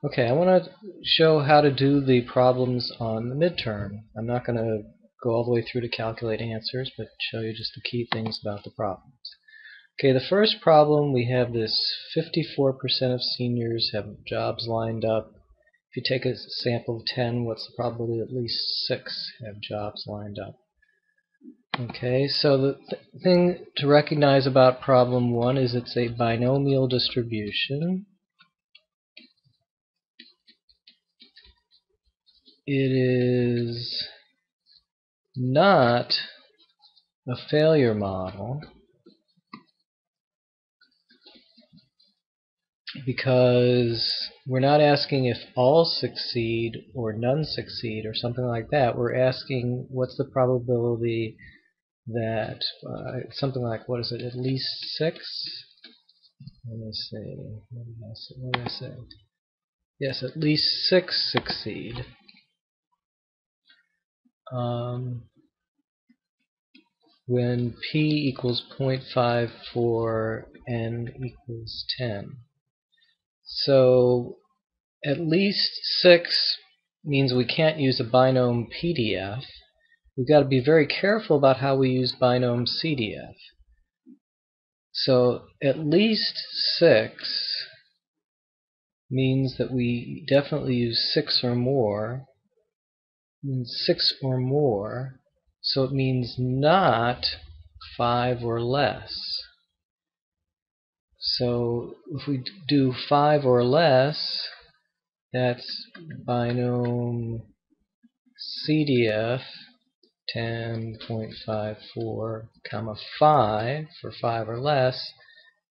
Okay, I want to show how to do the problems on the midterm. I'm not going to go all the way through to calculate answers, but show you just the key things about the problems. Okay, the first problem, we have this 54% of seniors have jobs lined up. If you take a sample of 10, what's the probability at least 6 have jobs lined up? Okay, so the thing to recognize about problem 1 is it's a binomial distribution. It is not a failure model because we're not asking if all succeed or none succeed or something like that. We're asking what's the probability that something like, what is it, at least 6? Let me see. What did I say? Yes, at least 6 succeed. When p equals 0.54, n equals 10. So at least 6 means we can't use a binom PDF. We've got to be very careful about how we use binom CDF. So at least 6 means that we definitely use 6 or more. Means 6 or more. So it means not 5 or less. So if we do 5 or less, that's binom CDF 10.54, 5 for 5 or less,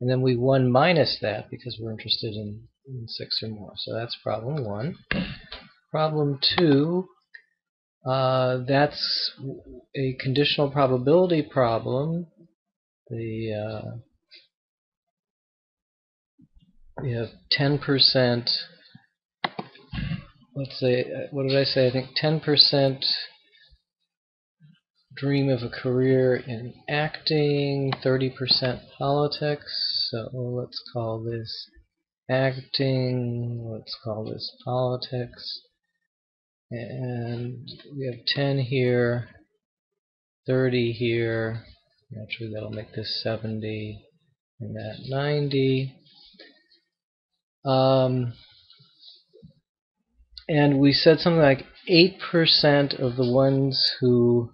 and then we 1 minus that because we're interested in 6 or more. So that's problem 1. Problem 2, that's a conditional probability problem. We have 10%, let's say, what did I say? I think 10% dream of a career in acting, 30% politics. So let's call this acting, let's call this politics. And we have 10 here, 30 here. Actually, that'll make this 70 and that 90. And we said something like 8% of the ones who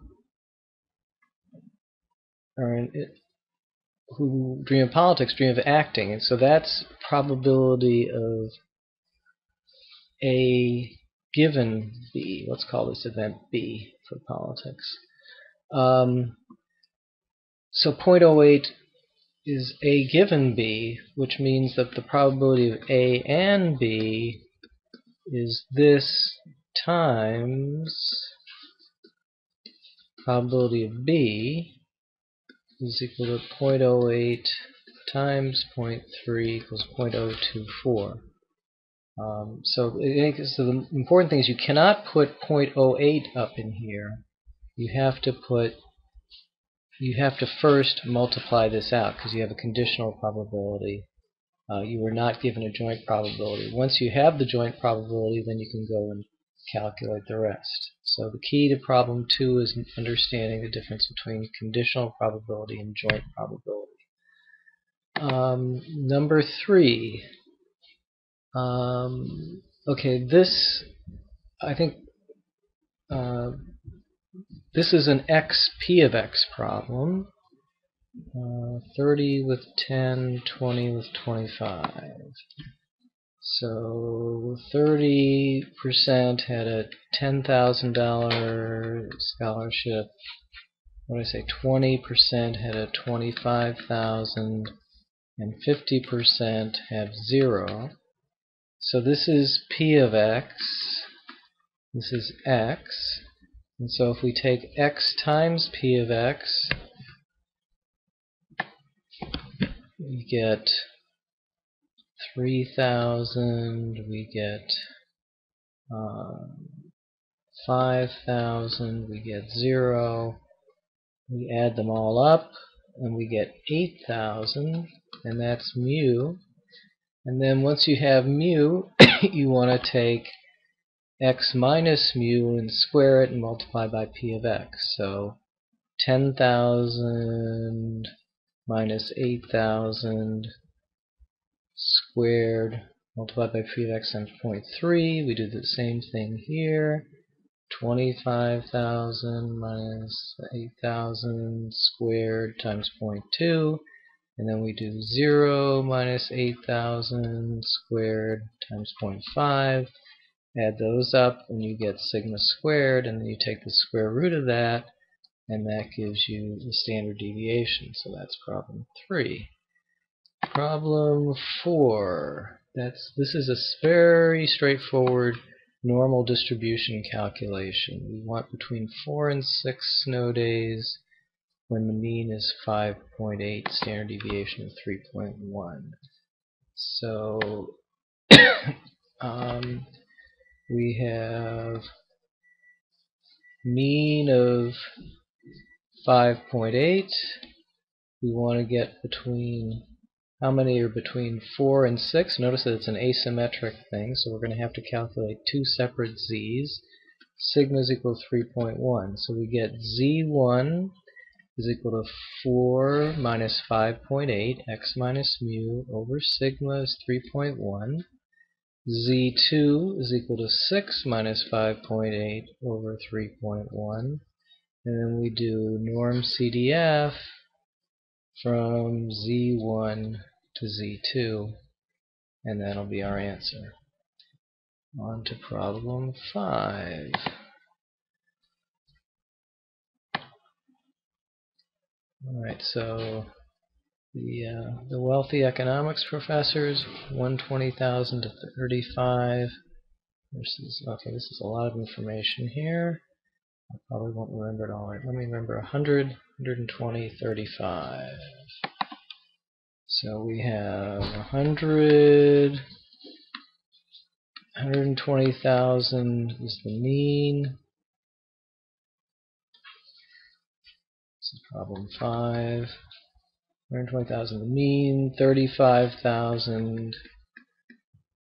who dream of politics dream of acting, and so that's probability of A given B. Let's call this event B for politics. So 0.08 is A given B, which means that the probability of A and B is this times probability of B is equal to 0.08 times 0.3 equals 0.024. So the important thing is you cannot put 0.08 up in here. You have to first multiply this out because you have a conditional probability. You were not given a joint probability. Once you have the joint probability, then you can go and calculate the rest. So the key to problem 2 is understanding the difference between conditional probability and joint probability. Number 3. Okay, this, I think, this is an x p of x problem. 30 with 10, 20 with 25. So 30% had a $10,000 scholarship. What did I say? 20% had a $25,000, and 50% have 0. So this is p of x. This is x. And so if we take x times p of x, we get 3,000, we get 5,000, we get 0. We add them all up, and we get 8,000, and that's mu. And then once you have mu, you want to take x minus mu and square it and multiply by p of x. So 10,000 minus 8,000 squared multiplied by p of x times 0.3. We do the same thing here. 25,000 minus 8,000 squared times 0.2. And then we do 0 minus 8,000 squared times 0.5. Add those up and you get sigma squared, and then you take the square root of that, and that gives you the standard deviation. So that's problem 3. Problem 4. This is a very straightforward normal distribution calculation. We want between 4 and 6 snow days when the mean is 5.8, standard deviation of 3.1. So we have mean of 5.8. We want to get between, how many are between 4 and 6? Notice that it's an asymmetric thing, so we're going to have to calculate two separate z's. Sigma is equal to 3.1. So we get z1 is equal to 4 minus 5.8, x minus mu, over sigma is 3.1. z2 is equal to 6 minus 5.8 over 3.1. And then we do norm CDF from z1 to z2, and that'll be our answer. On to problem 5. Alright, so the wealthy economics professors, 120,000 to 35 versus, okay, this is a lot of information here. I probably won't remember it all. Right, let me remember 100, 120, 35. So we have 120,000 is the mean. This is problem 5. 120,000 the mean. 35,000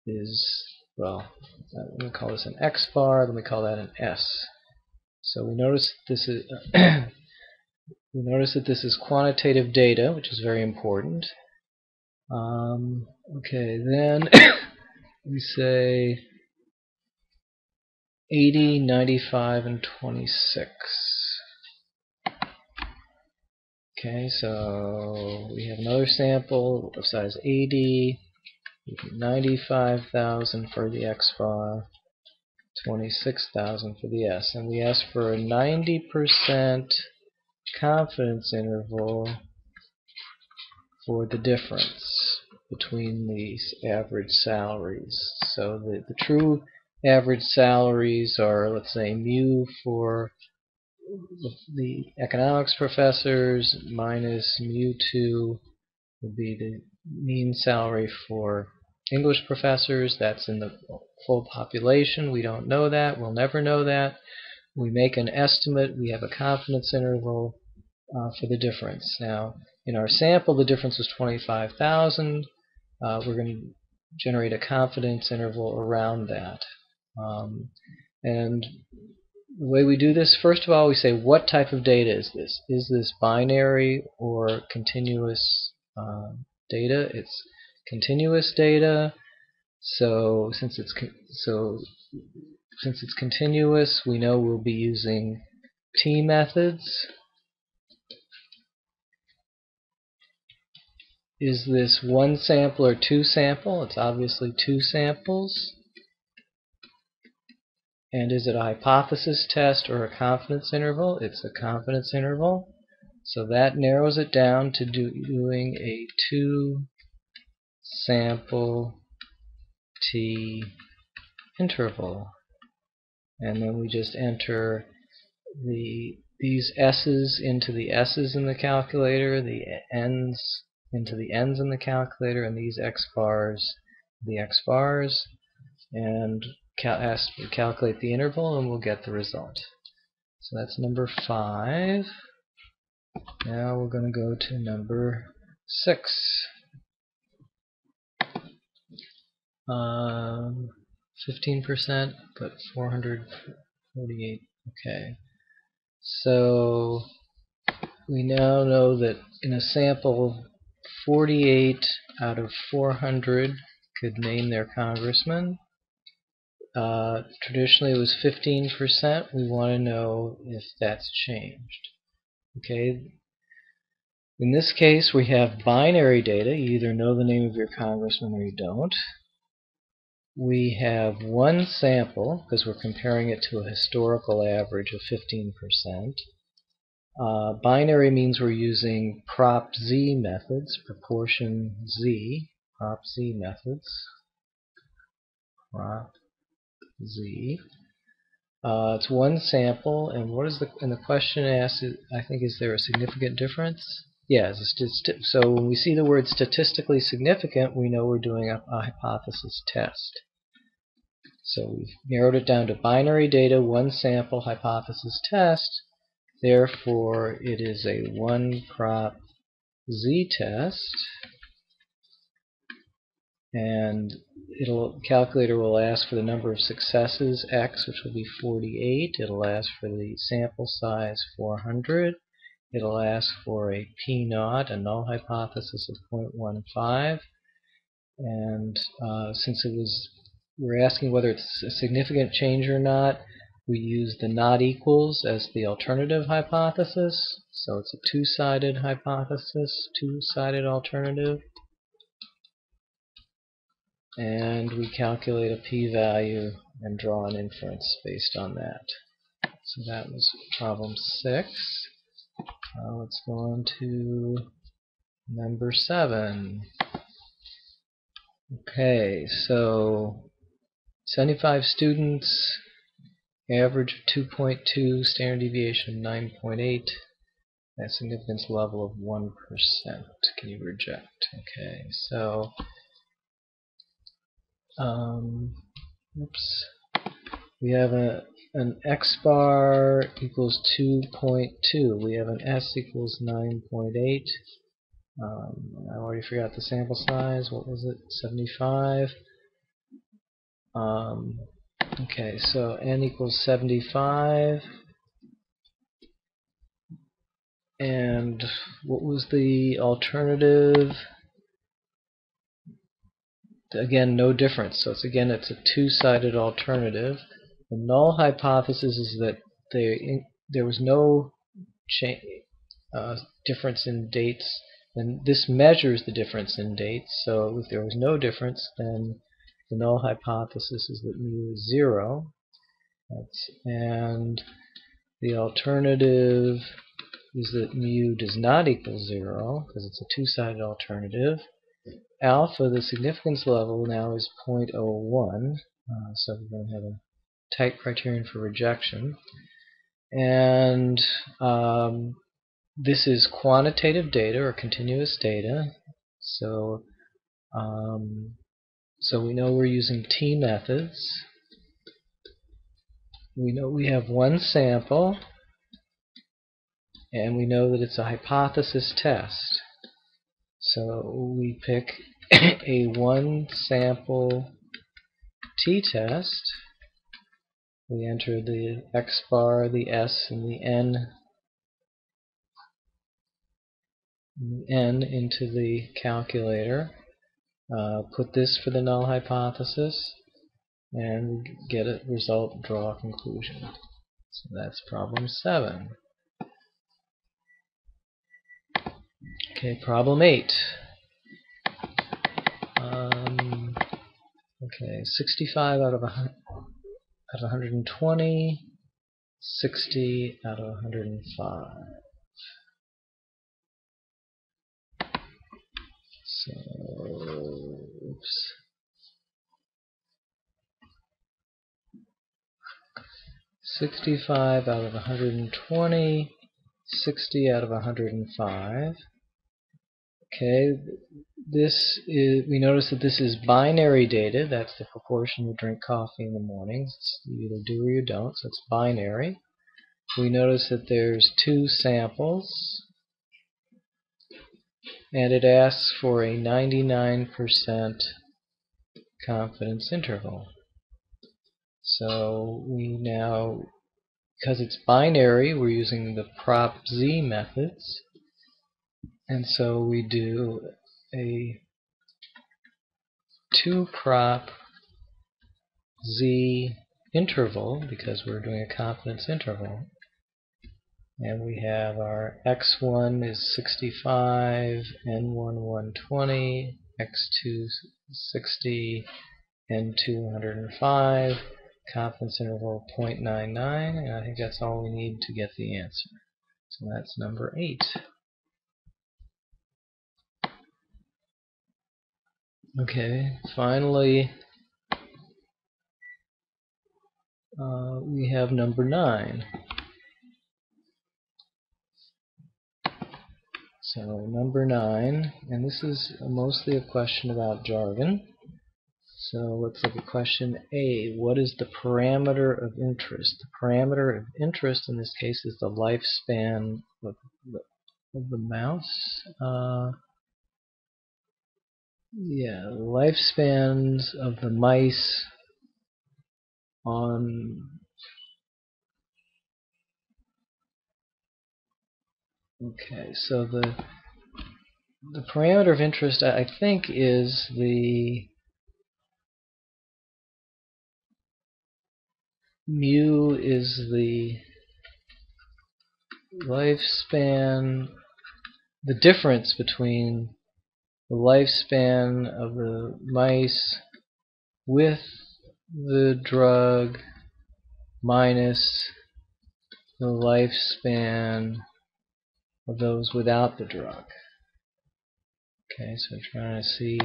is, well, let me call this an X bar. Let me call that an S. So we notice this is quantitative data, which is very important. Okay, then we say 80, 95, and 26. Okay, so we have another sample of size 80, 95,000 for the X bar, 26,000 for the S, and we ask for a 90% confidence interval for the difference between these average salaries. So the true average salaries are, let's say, mu for the economics professors minus mu2 would be the mean salary for English professors. That's in the full population. We don't know that. We'll never know that. We make an estimate. We have a confidence interval for the difference. Now, in our sample, the difference was 25,000. We're going to generate a confidence interval around that. And the way we do this, first of all, we say, what type of data is this? Is this binary or continuous data? It's continuous data. So since it's continuous, we know we'll be using T methods. Is this one sample or two sample? It's obviously two samples. And is it a hypothesis test or a confidence interval? It's a confidence interval. So that narrows it down to doing a two-sample T interval. And then we just enter these S's into the S's in the calculator, the N's into the N's in the calculator, and these X bars, the X bars, and calculate the interval, and we'll get the result. So that's number 5. Now we're going to go to number 6. 15%, but 448. Okay. So we now know that in a sample, 48 out of 400 could name their congressman. Traditionally it was 15%. We want to know if that's changed. Okay. In this case, we have binary data. You either know the name of your congressman or you don't. We have one sample, because we're comparing it to a historical average of 15%. Binary means we're using prop z methods, proportion z, prop z methods. Prop z. It's one sample, and what is the question asks, I think, is there a significant difference? Yeah, so when we see the word statistically significant, we know we're doing a hypothesis test. So we've narrowed it down to binary data, one sample, hypothesis test. Therefore, it is a one prop z test, and calculator will ask for the number of successes, x, which will be 48. It'll ask for the sample size, 400. It'll ask for a p-naught, a null hypothesis of 0.15. And since we're asking whether it's a significant change or not, we use the not equals as the alternative hypothesis. So it's a two-sided hypothesis, two-sided alternative. And we calculate a p-value and draw an inference based on that. So that was problem 6. Let's go on to number 7. Okay, so 75 students, average of 2.2, standard deviation of 9.8, that significance level of 1%. Can you reject? Okay, so oops. We have an x bar equals 2.2. We have an s equals 9.8. I already forgot the sample size. What was it? 75. Okay, so n equals 75. And what was the alternative? Again, no difference. So it's a two-sided alternative. The null hypothesis is that there was no difference in dates, and this measures the difference in dates. So if there was no difference, then the null hypothesis is that mu is 0. And the alternative is that mu does not equal 0, because it's a two-sided alternative. Alpha, the significance level now is 0.01, so we're going to have a tight criterion for rejection. And this is quantitative data or continuous data. So we know we're using T methods. We know we have one sample, and we know that it's a hypothesis test. So we pick a one sample t-test. We enter the x bar, the s, and the n into the calculator. Put this for the null hypothesis, and get a result, draw a conclusion. So that's problem 7. Okay, problem 8. Okay, 65 out of 120, 60 out of 105. So, oops. 65 out of 120, 60 out of 105. Okay, we notice that this is binary data. That's the proportion you drink coffee in the mornings. You either do or you don't, so it's binary. We notice that there's two samples, and it asks for a 99% confidence interval. So we now, because it's binary, we're using the prop z methods, and so we do a 2-prop z interval because we're doing a confidence interval. And we have our x1 is 65, n1 120, x2 60, n2 105, confidence interval 0.99, and I think that's all we need to get the answer. So that's number 8. Okay, finally we have number 9. So number 9, and this is mostly a question about jargon. So let's look at question A. What is the parameter of interest? The parameter of interest in this case is the lifespan of the mouse. Yeah, the lifespans of the mice on. Okay, so the parameter of interest, I think, is the mu is the lifespan, the difference between the lifespan of the mice with the drug minus the lifespan of those without the drug. Okay, so I'm trying to see.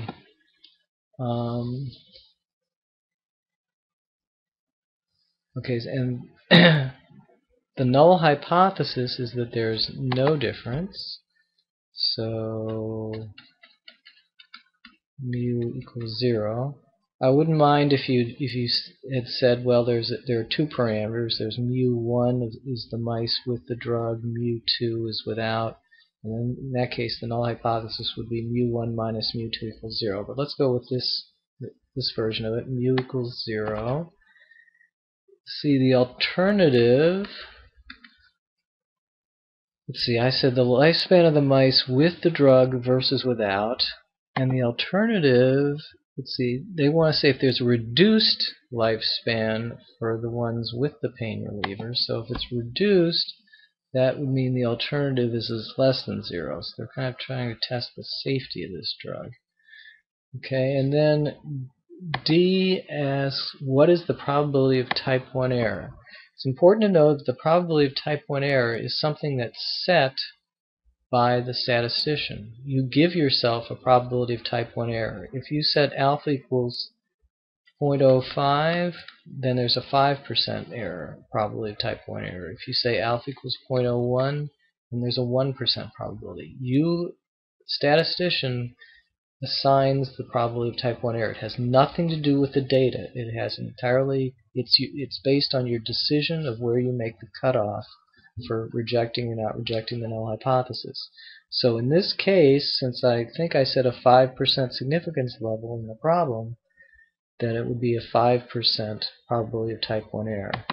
Okay, and the null hypothesis is that there's no difference. So mu equals 0. I wouldn't mind if you had said, well, there are 2 parameters. There's mu1 is the mice with the drug, mu2 is without. And then in that case, the null hypothesis would be mu1 minus mu2 equals 0. But let's go with this version of it. Mu equals 0. See, the alternative. Let's see, I said the lifespan of the mice with the drug versus without. And the alternative, let's see, they want to say if there's a reduced lifespan for the ones with the pain reliever. So if it's reduced, that would mean the alternative is less than 0. So they're kind of trying to test the safety of this drug. Okay, and then D asks, what is the probability of type 1 error? It's important to know that the probability of type 1 error is something that's set by the statistician. You give yourself a probability of type 1 error. If you set alpha equals 0.05, then there's a 5% error, probability of type 1 error. If you say alpha equals 0.01, then there's a 1% probability. You, statistician, assigns the probability of type 1 error. It has nothing to do with the data. It has entirely, it's based on your decision of where you make the cutoff for rejecting or not rejecting the null hypothesis. So in this case, since I think I set a 5% significance level in the problem, then it would be a 5% probability of type 1 error.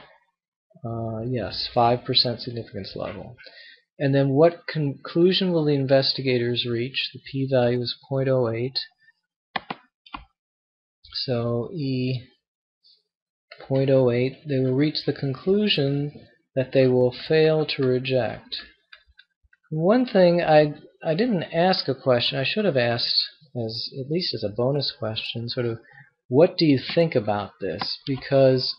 Yes, 5% significance level. And then what conclusion will the investigators reach? The p-value is 0.08. So E 0.08, they will reach the conclusion that they will fail to reject. One thing, I didn't ask a question. I should have asked, at least as a bonus question, sort of, what do you think about this? Because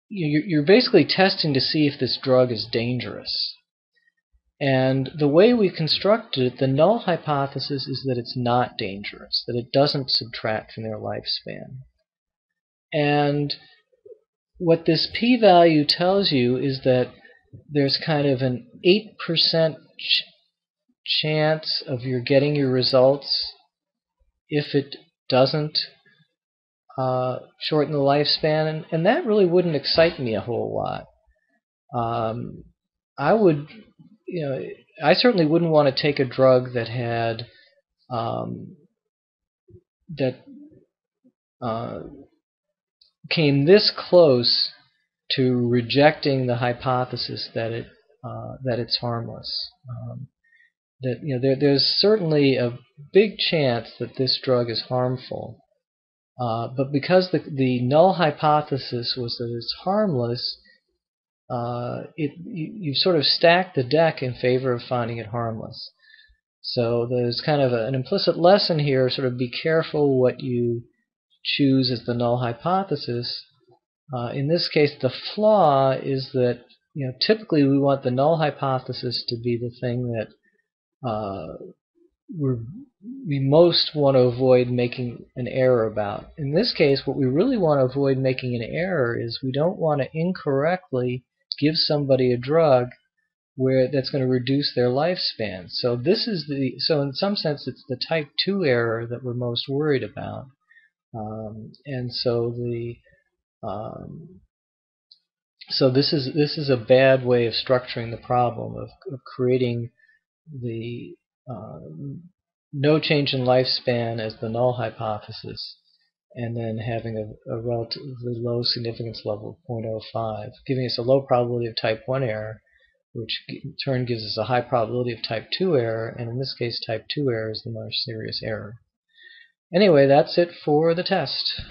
you're basically testing to see if this drug is dangerous. And the way we constructed it, the null hypothesis is that it's not dangerous, that it doesn't subtract from their lifespan. And what this p-value tells you is that there's kind of an 8% chance of your getting your results if it doesn't shorten the lifespan, and that really wouldn't excite me a whole lot. I would, I certainly wouldn't want to take a drug that had that came this close to rejecting the hypothesis that it's harmless. That there's certainly a big chance that this drug is harmful, but because the null hypothesis was that it's harmless, you've sort of stacked the deck in favor of finding it harmless. So there's kind of an implicit lesson here, sort of be careful what you choose as the null hypothesis. In this case, the flaw is that typically we want the null hypothesis to be the thing that we most want to avoid making an error about. In this case, what we really want to avoid making an error is we don't want to incorrectly give somebody a drug where that's going to reduce their lifespan. So in some sense it's the type 2 error that we're most worried about. So this is a bad way of structuring the problem of creating the no change in lifespan as the null hypothesis, and then having a relatively low significance level of 0.05, giving us a low probability of type 1 error, which in turn gives us a high probability of type 2 error, and in this case type 2 error is the more serious error. Anyway, that's it for the test.